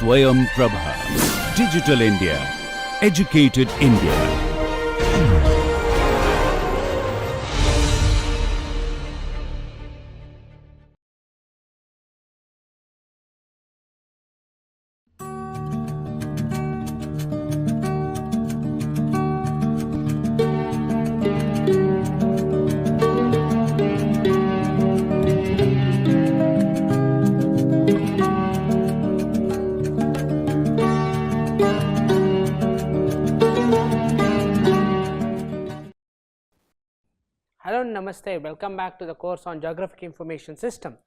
SwayamPrabha. Digital India. Educated India. Hello, Namaste, welcome back to the course on Geographic Information System.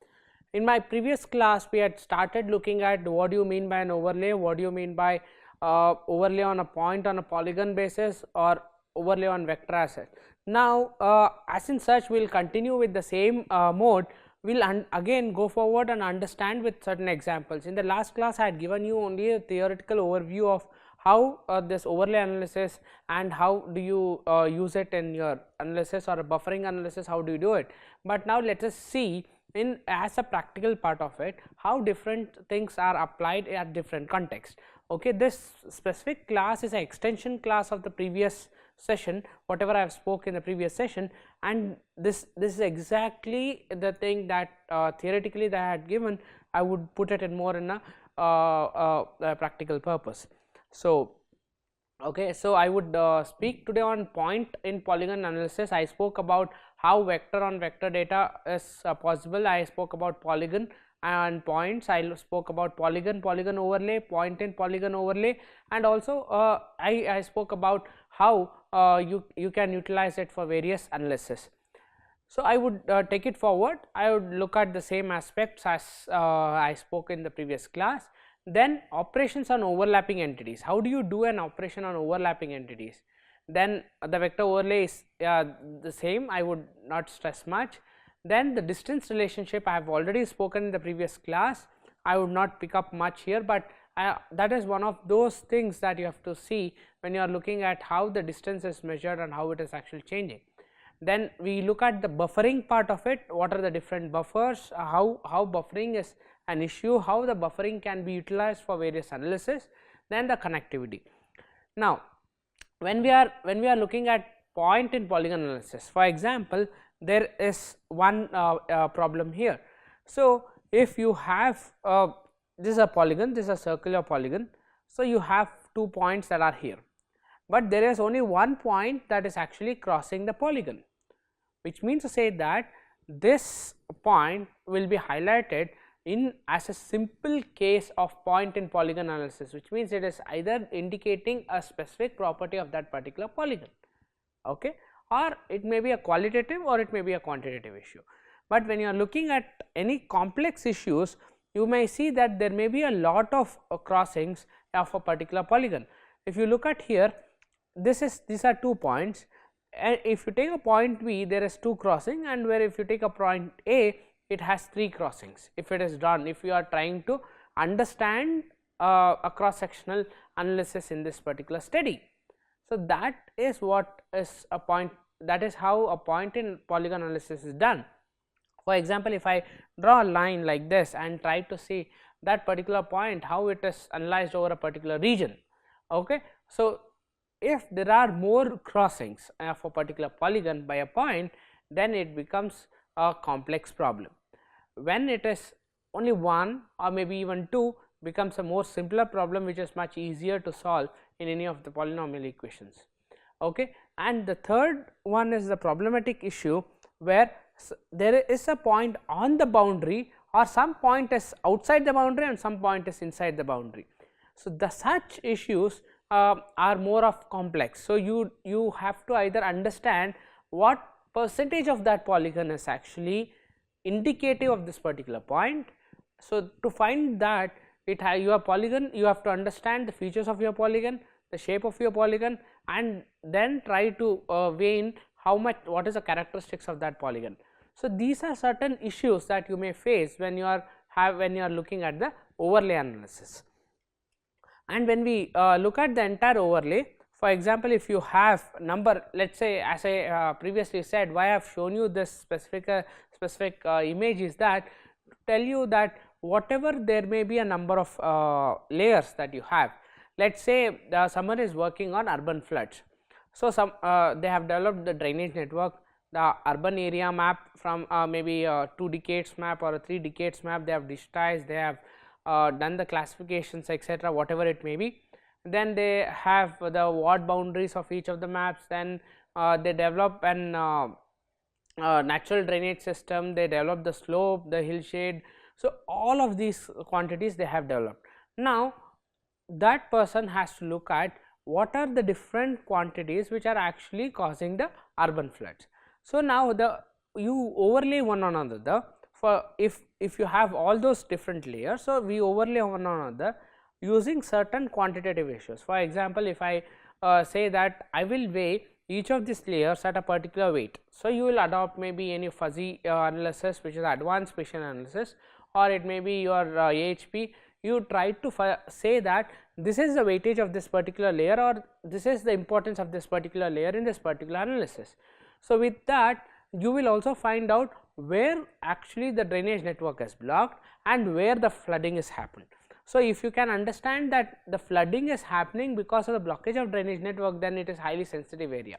In my previous class, we had started looking at what do you mean by an overlay, what do you mean by overlay on a point on a polygon basis or overlay on vector asset. Now, as in such, we will continue with the same mode. We will again go forward and understand with certain examples. In the last class, I had given you only a theoretical overview of how this overlay analysis and how do you use it in your analysis or a buffering analysis, how do you do it. But now let us see in as a practical part of it how different things are applied at different contexts. Okay, this specific class is an extension class of the previous session, whatever I have spoke in the previous session, and this is exactly the thing that theoretically that I had given. I would put it in more in a practical purpose. So, okay, so I would speak today on point in polygon analysis. I spoke about how vector on vector data is possible. I spoke about polygon and points. I spoke about polygon overlay, point in polygon overlay, and also I spoke about how you can utilize it for various analysis. So, I would take it forward. I would look at the same aspects as I spoke in the previous class. Then operations on overlapping entities. How do you do an operation on overlapping entities? Then the vector overlay is the same, I would not stress much. Then the distance relationship I have already spoken in the previous class, I would not pick up much here, but that is one of those things that you have to see when you are looking at how the distance is measured and how it is actually changing. Then we look at the buffering part of it, what are the different buffers, how buffering is an issue, how the buffering can be utilized for various analysis, then the connectivity. Now, when we are looking at point in polygon analysis, for example, there is one problem here. So, if you have this is a polygon, this is a circular polygon, so you have 2 points that are here, but there is only one point that is actually crossing the polygon, which means to say that this point will be highlighted in as a simple case of point in polygon analysis, which means it is either indicating a specific property of that particular polygon, okay, or it may be a qualitative or it may be a quantitative issue. But when you are looking at any complex issues, you may see that there may be a lot of crossings of a particular polygon. If you look at here, these are 2 points, and if you take a point B, there is 2 crossing, and where if you take a point A, it has 3 crossings. If it is done, if you are trying to understand a cross sectional analysis in this particular study. So, that is what is a point, that is how a point in polygon analysis is done. For example, if I draw a line like this and try to see that particular point, how it is analyzed over a particular region. Okay. So, if there are more crossings of a particular polygon by a point, then it becomes a complex problem. When it is only one or maybe even 2, becomes a more simpler problem, which is much easier to solve in any of the polynomial equations. Okay. And the third one is the problematic issue, where there is a point on the boundary, or some point is outside the boundary and some point is inside the boundary. So, the such issues are more of complex. So, you have to either understand what percentage of that polygon is actually indicative of this particular point. So, to find that your polygon, you have to understand the features of your polygon, the shape of your polygon, and then try to weigh in what is the characteristics of that polygon. So, these are certain issues that you may face when you are looking at the overlay analysis. And when we look at the entire overlay, for example, if you have number, let us say, as I previously said, why I have shown you this specific image is that to tell you that whatever there may be a number of layers that you have. Let us say someone is working on urban floods. So, they have developed the drainage network, the urban area map from maybe 2 decades map or a 3 decades map, they have digitized, they have done the classifications, etc., whatever it may be. Then they have the ward boundaries of each of the maps, then they develop an natural drainage system, they develop the slope, the hillshade. So, all of these quantities they have developed. Now, that person has to look at what are the different quantities which are actually causing the urban floods. So, now you overlay one on another. For if you have all those different layers, so we overlay one on another using certain quantitative ratios. For example, if I say that I will weigh each of these layers at a particular weight. So, you will adopt maybe any fuzzy analysis, which is advanced spatial analysis, or it may be your AHP. You try to say that this is the weightage of this particular layer, or this is the importance of this particular layer in this particular analysis. So, with that you will also find out where actually the drainage network is blocked and where the flooding is happened. So, if you can understand that the flooding is happening because of the blockage of drainage network, then it is highly sensitive area.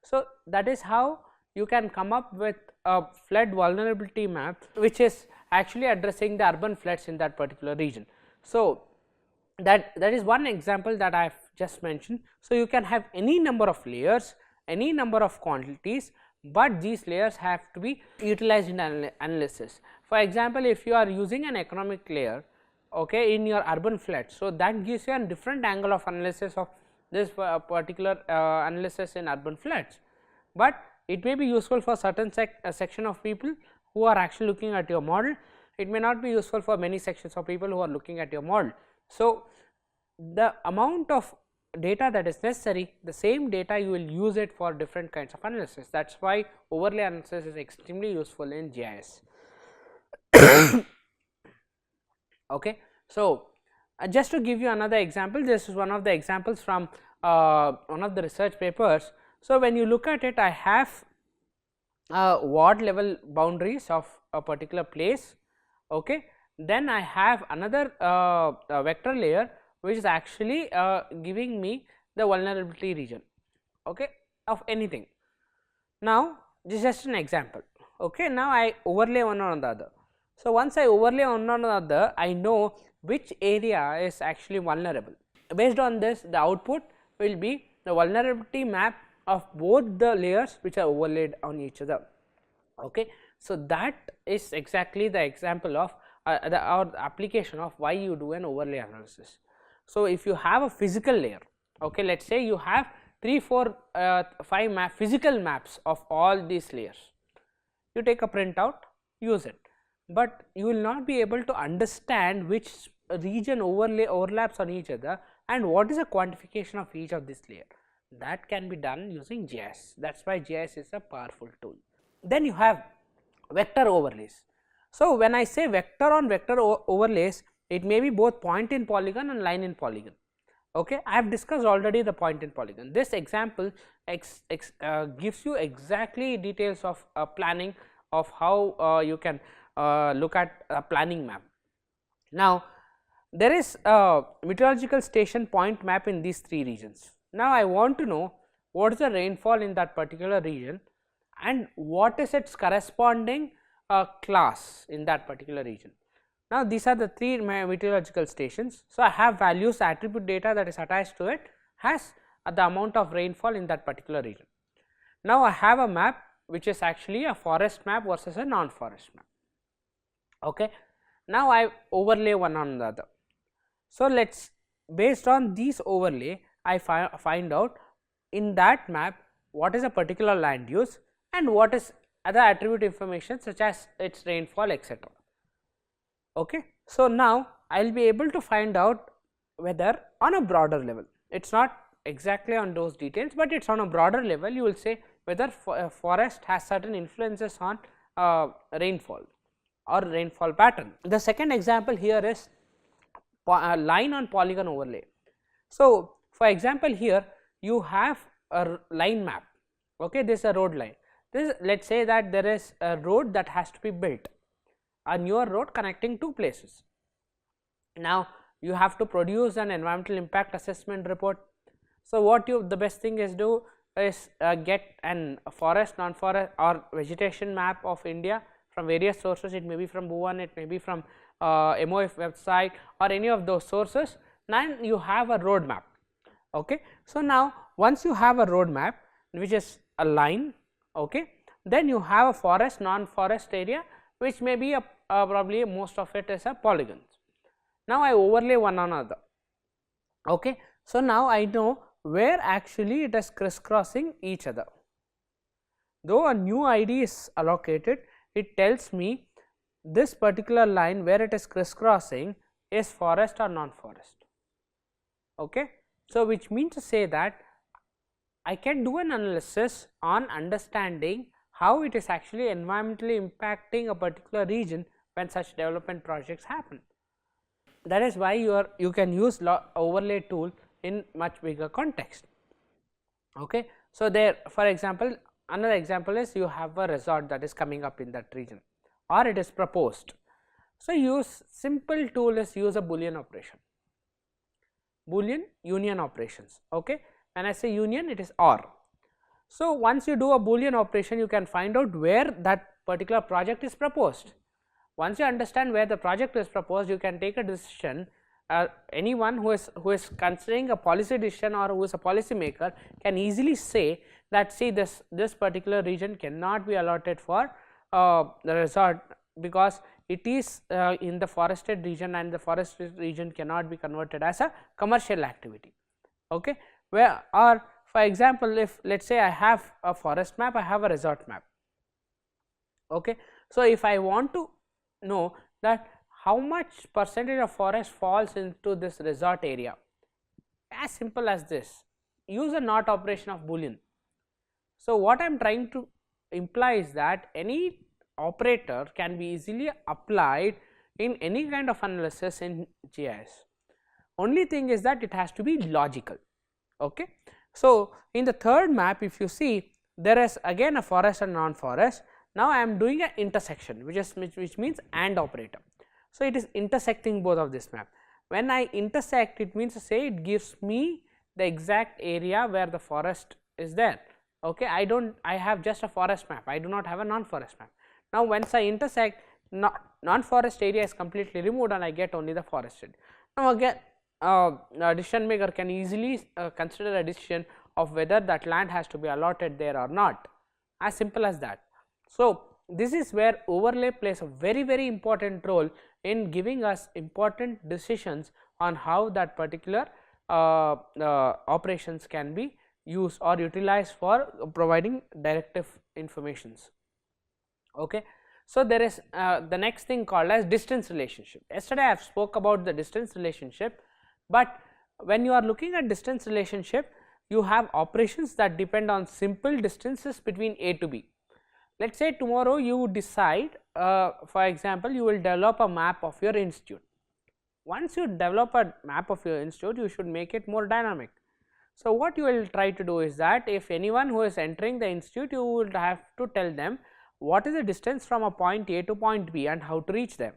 So, that is how you can come up with a flood vulnerability map, which is actually addressing the urban floods in that particular region. So, that is one example that I have just mentioned. So, you can have any number of layers, any number of quantities, but these layers have to be utilized in analysis. For example, if you are using an economic layer, okay, in your urban floods, so that gives you a different angle of analysis of this particular analysis in urban floods, but it may be useful for certain section of people who are actually looking at your model. It may not be useful for many sections of people who are looking at your model. So, the amount of data that is necessary, the same data you will use it for different kinds of analysis. That is why overlay analysis is extremely useful in GIS. Okay. So, just to give you another example, this is one of the examples from one of the research papers. So, when you look at it, I have ward level boundaries of a particular place. Okay. Then I have another vector layer which is actually giving me the vulnerability region, okay, of anything. Now, this is just an example. Okay. Now, I overlay one on the other. So, once I overlay one on the other, I know which area is actually vulnerable. Based on this, the output will be the vulnerability map of both the layers which are overlaid on each other. Okay. So, that is exactly the example of the application of why you do an overlay analysis. So, if you have a physical layer, okay, let us say you have 3, 4, 5 physical maps of all these layers, you take a printout, use it, but you will not be able to understand which region overlaps on each other and what is the quantification of each of this layer. That can be done using GIS. That is why GIS is a powerful tool. Then you have vector overlays. So, when I say vector on vector overlays, it may be both point in polygon and line in polygon. Okay. I have discussed already the point in polygon. This example gives you exactly details of planning of how you can look at a planning map. Now, there is a meteorological station point map in these 3 regions. Now, I want to know what is the rainfall in that particular region and what is its corresponding class in that particular region. Now, these are the 3 meteorological stations. So, I have values, attribute data that is attached to it has the amount of rainfall in that particular region. Now, I have a map which is actually a forest map versus a non-forest map. Okay. Now, I overlay one on the other. So, let us based on these overlay, I find out in that map what is a particular land use and what is other attribute information such as its rainfall, etc. Okay. So, now I will be able to find out whether on a broader level, it is not exactly on those details, but it is on a broader level you will say whether forest has certain influences on rainfall or rainfall pattern. The second example here is line on polygon overlay. So, for example, here you have a line map, okay, this is a road line. This, let us say that there is a road that has to be built, a newer road connecting two places. Now you have to produce an environmental impact assessment report. So what the best thing is do is get an forest, non-forest or vegetation map of India from various sources. It may be from Bhuvan, it may be from MOF website or any of those sources. Then you have a road map. Okay. So now once you have a road map which is a line, okay, then you have a forest, non-forest area which may be probably most of it is a polygons. Now I overlay one another. Okay. So now I know where actually it is crisscrossing each other. Though a new ID is allocated, it tells me this particular line where it is crisscrossing is forest or non-forest. Okay. So which means to say that I can do an analysis on understanding how it is actually environmentally impacting a particular region when such development projects happen. That is why you can use overlay tool in much bigger context. Okay. So there, for example, another example is you have a resort that is coming up in that region or it is proposed. So use simple tool is use a Boolean operation, Boolean union operations. Okay. When I say union, it is OR. So once you do a Boolean operation, you can find out where that particular project is proposed. Once you understand where the project is proposed, you can take a decision. Anyone who is considering a policy decision or who is a policy maker can easily say that, see, this particular region cannot be allotted for the resort because it is in the forested region, and the forested region cannot be converted as a commercial activity. Okay. Where, or for example, if let us say I have a forest map, I have a resort map. Okay. So if I want to know that how much percentage of forest falls into this resort area, as simple as this, use a NOT operation of Boolean. So what I am trying to imply is that any operator can be easily applied in any kind of analysis in GIS. Only thing is that it has to be logical. Okay. So in the third map, if you see, there is again a forest and non-forest. Now I am doing an intersection, which means AND operator. So it is intersecting both of this map. When I intersect, it means to say it gives me the exact area where the forest is there. Okay. I have just a forest map, I do not have a non-forest map. Now once I intersect, non-forest area is completely removed and I get only the forested. Now again, a decision maker can easily consider a decision of whether that land has to be allotted there or not, as simple as that. So this is where overlay plays a very important role in giving us important decisions on how that particular operations can be used or utilized for providing directive informations. Okay. So there is the next thing called as distance relationship. Yesterday I have spoke about the distance relationship, but when you are looking at distance relationship, you have operations that depend on simple distances between A to B. Let us say tomorrow you decide, for example, you will develop a map of your institute. Once you develop a map of your institute, you should make it more dynamic. So what you will try to do is that if anyone who is entering the institute, you will have to tell them what is the distance from a point A to point B and how to reach them.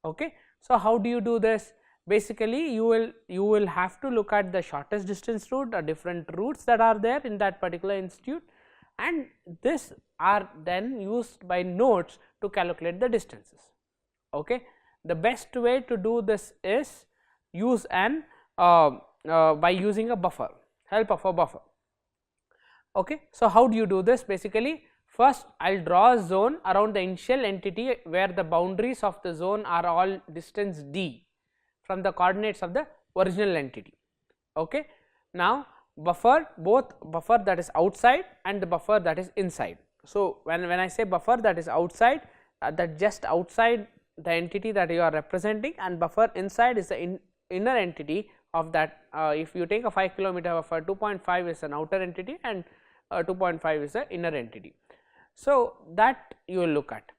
Okay. So how do you do this? Basically you will have to look at the shortest distance route, the different routes that are there in that particular institute, and this are then used by nodes to calculate the distances. Okay. The best way to do this is use an by using a buffer, help of a buffer. Okay. So how do you do this? Basically, first I will draw a zone around the initial entity where the boundaries of the zone are all distance d from the coordinates of the original entity. Okay. Now buffer, both buffer that is outside and the buffer that is inside. So when I say buffer that is outside, that just outside the entity that you are representing, and buffer inside is the inner entity of that. If you take a 5 kilometer buffer, 2.5 is an outer entity and 2.5 is the inner entity. So that you will look at.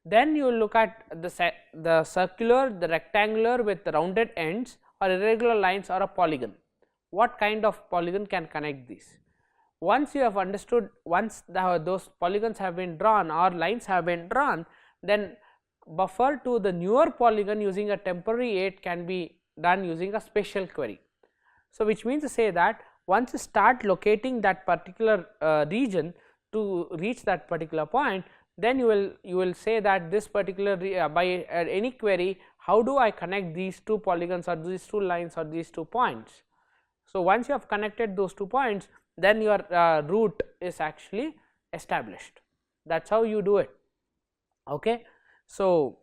Then you will look at the circular, the rectangular with the rounded ends or irregular lines or a polygon. What kind of polygon can connect these? Once you have understood, once those polygons have been drawn or lines have been drawn, then buffer to the newer polygon using a temporary aid can be done using a spatial query. So, which means to say that once you start locating that particular region to reach that particular point, then you will say that this particular by any query, how do I connect these two polygons or these two lines or these two points. So, once you have connected those 2 points, then your route is actually established. That is how you do it. Okay. So,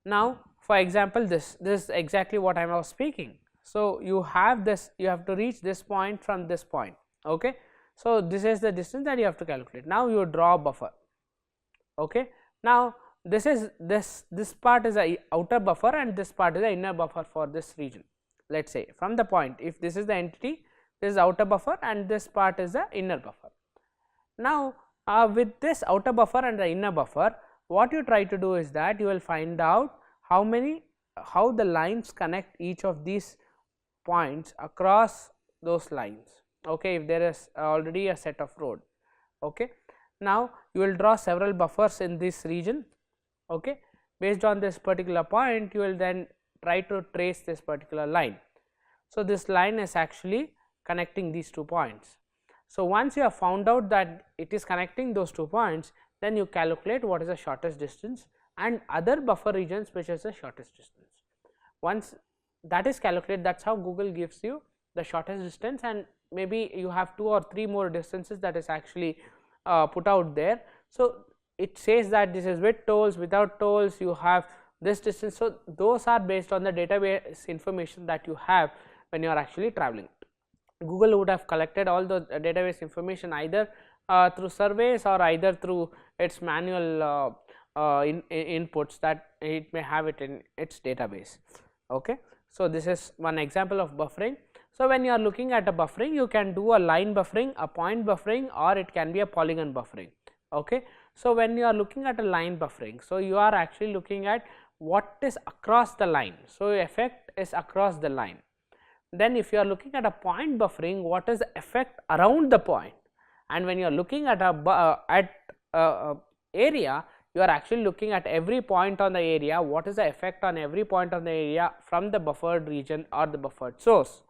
now for example, this is exactly what I was speaking. So, you have this, you have to reach this point from this point. Okay. So, this is the distance that you have to calculate. Now, you draw a buffer. Okay. Now, this part is a outer buffer and this part is the inner buffer for this region. Let us say from the point, if this is the entity, this is outer buffer and this part is the inner buffer. Now, with this outer buffer and the inner buffer, what you try to do is that you will find out how the lines connect each of these points across those lines. Okay, if there is already a set of road. Okay. Now, you will draw several buffers in this region. Okay. Based on this particular point, you will then try to trace this particular line. So, this line is actually connecting these 2 points. So, once you have found out that it is connecting those 2 points, then you calculate what is the shortest distance and other buffer regions which is the shortest distance. Once that is calculated, that is how Google gives you the shortest distance, and maybe you have 2 or 3 more distances that is actually put out there. So, it says that this is with tolls, without tolls, you have this distance. So, those are based on the database information that you have when you are actually traveling. Google would have collected all the database information either through surveys or either through its manual inputs that it may have it in its database. Okay. So, this is one example of buffering. So, when you are looking at a buffering, you can do a line buffering, a point buffering, or it can be a polygon buffering. Okay. So, when you are looking at a line buffering, so you are actually looking at what is across the line. So, effect is across the line. Then if you are looking at a point buffering, what is the effect around the point, and when you are looking at a area, you are actually looking at every point on the area, what is the effect on every point on the area from the buffered region or the buffered source.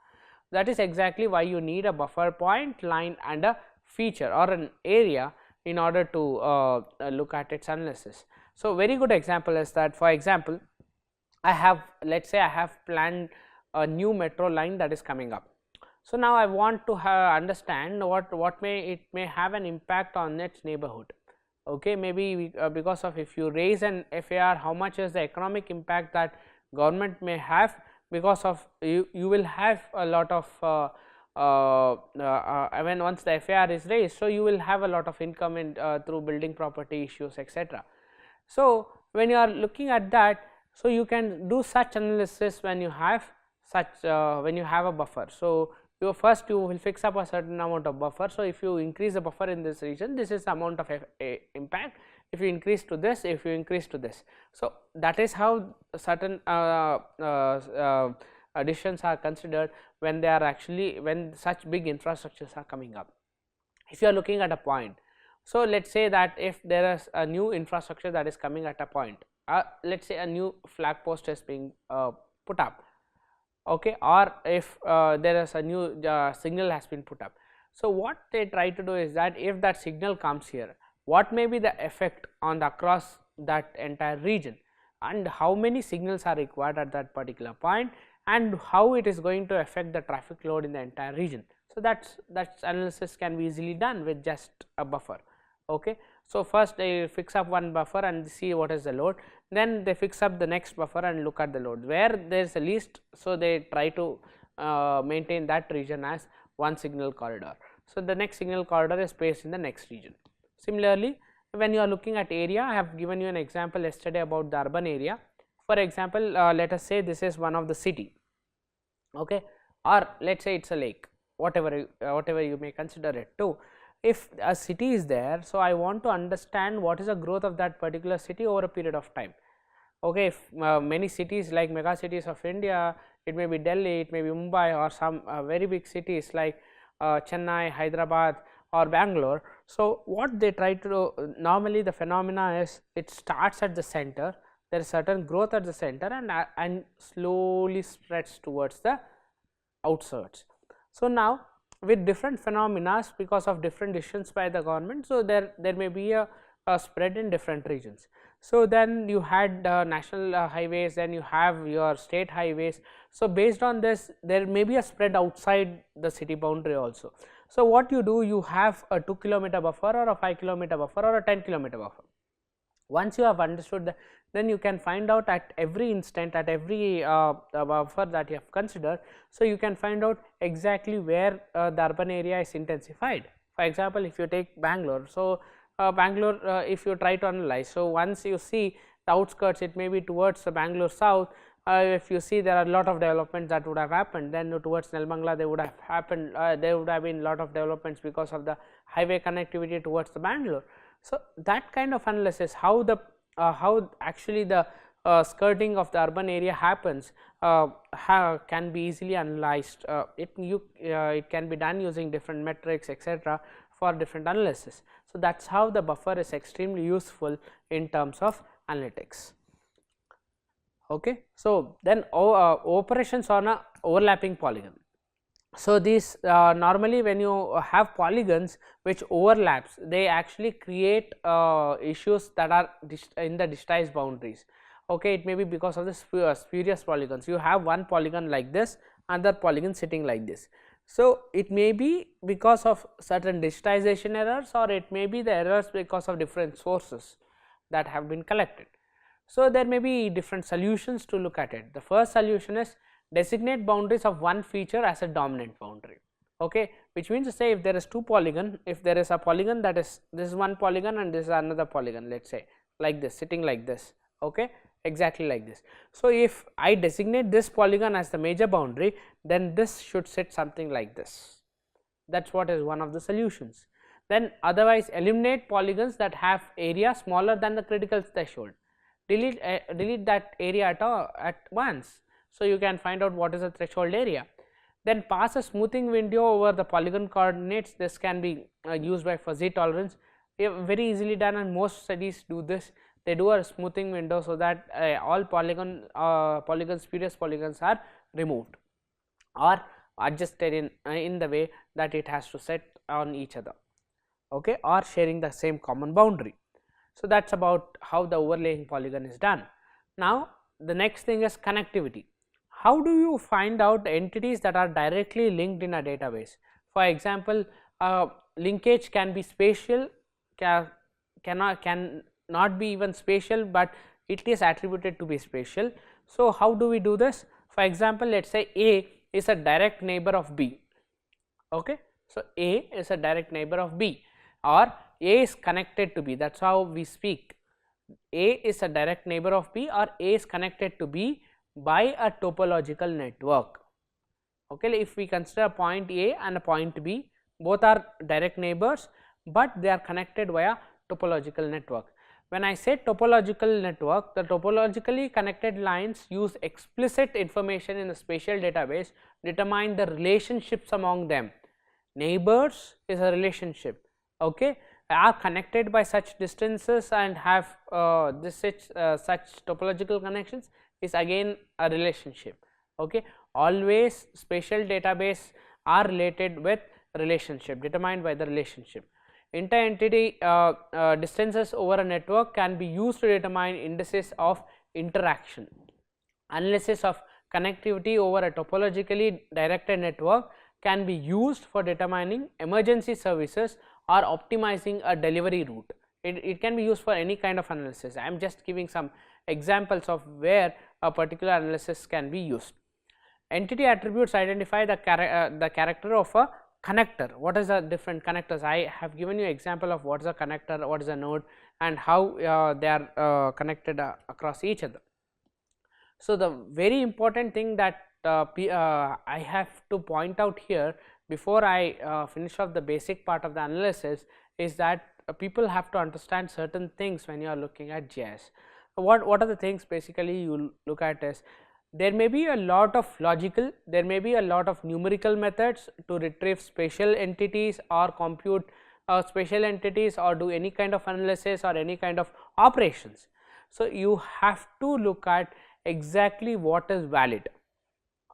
That is exactly why you need a buffer point, line and a feature or an area in order to look at its analysis. So, very good example is that, for example, I have, let us say I have planned a new metro line that is coming up. So, now I want to understand what may have an impact on its neighborhood. Okay, maybe because of, if you raise an FAR, how much is the economic impact that government may have, because of you will have a lot of when once the FAR is raised. So, you will have a lot of income in through building property issues, etc. So, when you are looking at that, so you can do such analysis when you have such when you have a buffer. So, you will fix up a certain amount of buffer. So, if you increase the buffer in this region, this is the amount of impact. If you increase to this, if you increase to this. So, that is how certain additions are considered when they are actually, when such big infrastructures are coming up. If you are looking at a point, so let us say that if there is a new infrastructure that is coming at a point, let us say a new flag post is being put up. Okay, or if there is a new signal has been put up. So, what they try to do is that if that signal comes here, what may be the effect on the across that entire region, and how many signals are required at that particular point, and how it is going to affect the traffic load in the entire region. So, that analysis can be easily done with just a buffer. Okay. So, first they fix up one buffer and see what is the load, then they fix up the next buffer and look at the load where there is the least. So, they try to maintain that region as one signal corridor. So, the next signal corridor is placed in the next region. Similarly, when you are looking at area, I have given you an example yesterday about the urban area. For example, let us say this is one of the city, okay, or let us say it is a lake, whatever you may consider it too. If a city is there, so I want to understand what is the growth of that particular city over a period of time. Okay, if many cities like mega cities of India, it may be Delhi, it may be Mumbai, or some very big cities like Chennai, Hyderabad or Bangalore. So, what they try to do, normally the phenomena is it starts at the center, there is certain growth at the center and slowly spreads towards the outskirts. So, now with different phenomena because of different decisions by the government, so there may be a spread in different regions. So, then you had national highways, then you have your state highways. So, based on this there may be a spread outside the city boundary also. So, what you do, you have a 2 km buffer or a 5 km buffer or a 10 km buffer. Once you have understood that, then you can find out at every instant, at every buffer that you have considered. So, you can find out exactly where the urban area is intensified. For example, if you take Bangalore, so Bangalore if you try to analyze, so once you see the outskirts, it may be towards the Bangalore south. If you see there are a lot of developments that would have happened, then towards Nelmangla they would have happened, there would have been lot of developments because of the highway connectivity towards the Bangalore. So, that kind of analysis, how the how actually the skirting of the urban area happens can be easily analyzed. It can be done using different metrics, etc., for different analysis. So, that is how the buffer is extremely useful in terms of analytics. Okay. So, then operations on a overlapping polygon. So, these normally when you have polygons which overlaps, they actually create issues that are in the disguised boundaries. Okay, it may be because of the spurious polygons. You have one polygon like this, another polygon sitting like this. So, it may be because of certain digitization errors, or it may be the errors because of different sources that have been collected. So, there may be different solutions to look at it. The first solution is designate boundaries of one feature as a dominant boundary, okay, which means to say if there is two polygon, if there is a polygon that is this is one polygon and this is another polygon, let us say like this, sitting like this, okay, exactly like this. So, if I designate this polygon as the major boundary, then this should sit something like this. That is what is one of the solutions. Then otherwise eliminate polygons that have area smaller than the critical threshold, delete that area at once. So, you can find out what is the threshold area. Then pass a smoothing window over the polygon coordinates. This can be used by fuzzy tolerance, very easily done, and most studies do this. They do a smoothing window so that all spurious polygons are removed or adjusted in the way that it has to set on each other, okay, or sharing the same common boundary. So, that is about how the overlaying polygon is done. Now, the next thing is connectivity. How do you find out entities that are directly linked in a database? For example, linkage can be spatial, cannot be even spatial, but it is attributed to be spatial. So, how do we do this? For example, let us say A is a direct neighbor of B, okay. So, A is a direct neighbor of B, or A is connected to B, that is how we speak. A is a direct neighbor of B, or A is connected to B by a topological network. Okay, if we consider a point A and a point B, both are direct neighbors, but they are connected via topological network. When I say topological network, the topologically connected lines use explicit information in the spatial database, determine the relationships among them. Neighbors is a relationship, okay, are connected by such distances and have such topological connections is again a relationship, okay. Always spatial database are related with relationship, determined by the relationship. Inter-entity distances over a network can be used to determine indices of interaction. Analysis of connectivity over a topologically directed network can be used for determining emergency services or optimizing a delivery route. It can be used for any kind of analysis. I am just giving some examples of where a particular analysis can be used. Entity attributes identify the character of a connector. What is the different connectors? I have given you example of what is a connector, what is a node, and how they are connected across each other. So, the very important thing that I have to point out here before I finish off the basic part of the analysis is that people have to understand certain things when you are looking at GIS. What are the things basically you look at is there may be a lot of logical, there may be a lot of numerical methods to retrieve spatial entities or compute spatial entities or do any kind of analysis or any kind of operations. So, you have to look at exactly what is valid.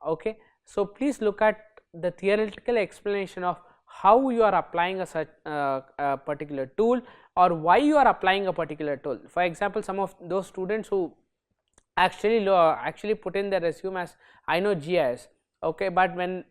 Okay. So, please look at the theoretical explanation of how you are applying a such a particular tool or why you are applying a particular tool. For example, some of those students who actually put in their resume as I know GIS, okay, but when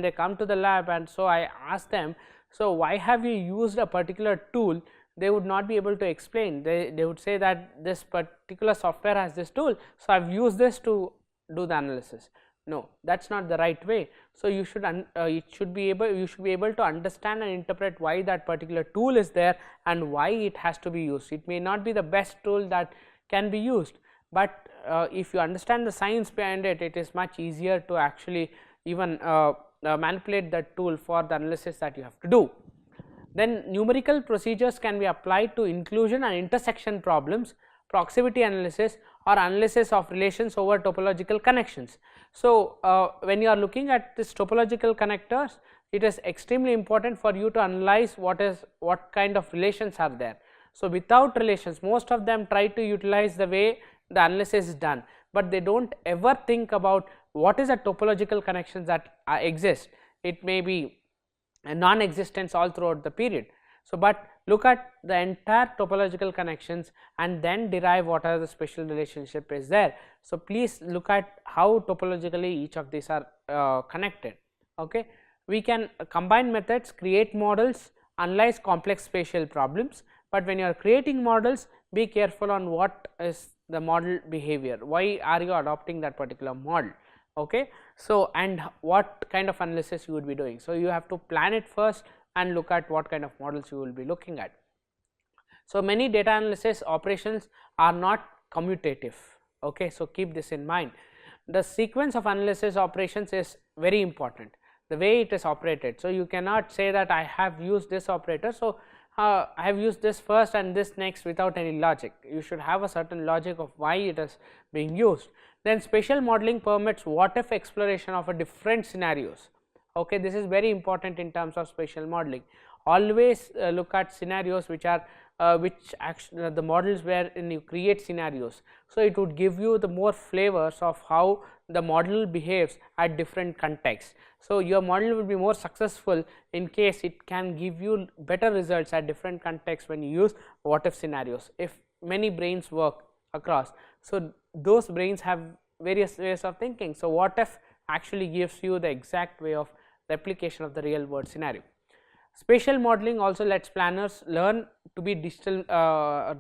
they come to the lab and so I ask them, so why have you used a particular tool, they would not be able to explain. They would say that this particular software has this tool, so I have used this to do the analysis. No, that is not the right way. So, you should be able to understand and interpret why that particular tool is there and why it has to be used. It may not be the best tool that can be used, but if you understand the science behind it, it is much easier to actually even manipulate that tool for the analysis that you have to do. Then numerical procedures can be applied to inclusion and intersection problems, proximity analysis or analysis of relations over topological connections. So, when you are looking at this topological connectors, it is extremely important for you to analyze what kind of relations are there. So, without relations, most of them try to utilize the way the analysis is done, but they do not ever think about what is the topological connections that exist. It may be a non-existence all throughout the period. So, but look at the entire topological connections and then derive what are the spatial relationship is there. So, please look at how topologically each of these are connected. Okay. We can combine methods, create models, analyze complex spatial problems, but when you are creating models, be careful on what is the model behavior, why are you adopting that particular model. Okay. So, and what kind of analysis you would be doing. So, you have to plan it first and look at what kind of models you will be looking at. So, many data analysis operations are not commutative. Okay. So, keep this in mind. The sequence of analysis operations is very important, the way it is operated. So, you cannot say that I have used this operator. So, I have used this first and this next without any logic. You should have a certain logic of why it is being used. Then spatial modeling permits what if exploration of a different scenarios. Okay, this is very important in terms of spatial modeling. Always look at scenarios which are the models wherein you create scenarios. So, it would give you the more flavors of how the model behaves at different contexts. So, your model will be more successful in case it can give you better results at different contexts when you use what if scenarios. If many brains work across, so those brains have various ways of thinking. So, what if actually gives you the exact way of replication of the real world scenario. Spatial modeling also lets planners learn to be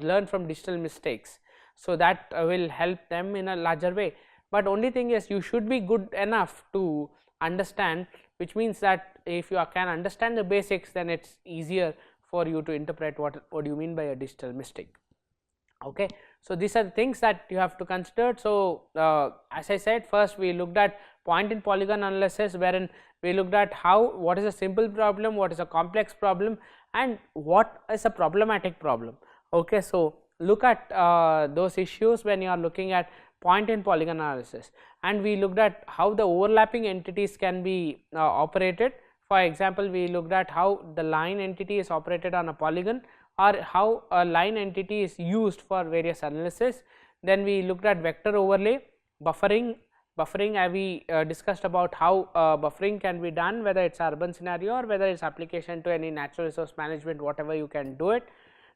learn from digital mistakes. So, that will help them in a larger way, but only thing is you should be good enough to understand, which means that if you can understand the basics, then it is easier for you to interpret what do you mean by a digital mistake. Okay. So, these are the things that you have to consider. So, as I said, first we looked at point in polygon analysis, wherein we looked at what is a simple problem, what is a complex problem, and what is a problematic problem. Okay. So, look at those issues when you are looking at point in polygon analysis, and we looked at how the overlapping entities can be operated. For example, we looked at how the line entity is operated on a polygon, or how a line entity is used for various analysis. Then we looked at vector overlay, buffering we discussed about how buffering can be done, whether it is urban scenario or whether it is application to any natural resource management, whatever you can do it.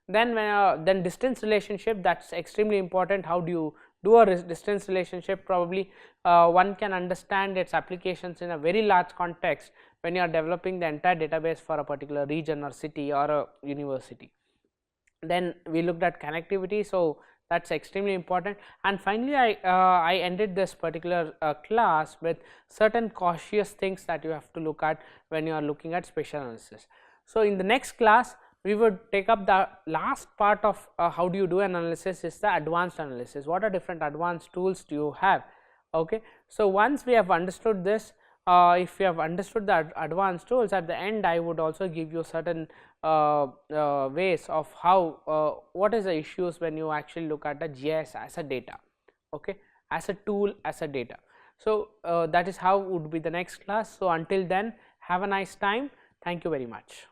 Then distance relationship, that is extremely important. How do you do a distance relationship? Probably one can understand its applications in a very large context when you are developing the entire database for a particular region or city or a university. Then we looked at connectivity, so that is extremely important. And finally, I ended this particular class with certain cautious things that you have to look at when you are looking at spatial analysis. So, in the next class we would take up the last part of how do you do an analysis is the advanced analysis. What are different advanced tools do you have? Okay. So, once we have understood this, if you have understood the advanced tools, at the end I would also give you certain ways of how what is the issues when you actually look at the GIS as a data, okay, as a tool, as a data. So, that is how would be the next class. So, until then, have a nice time. Thank you very much.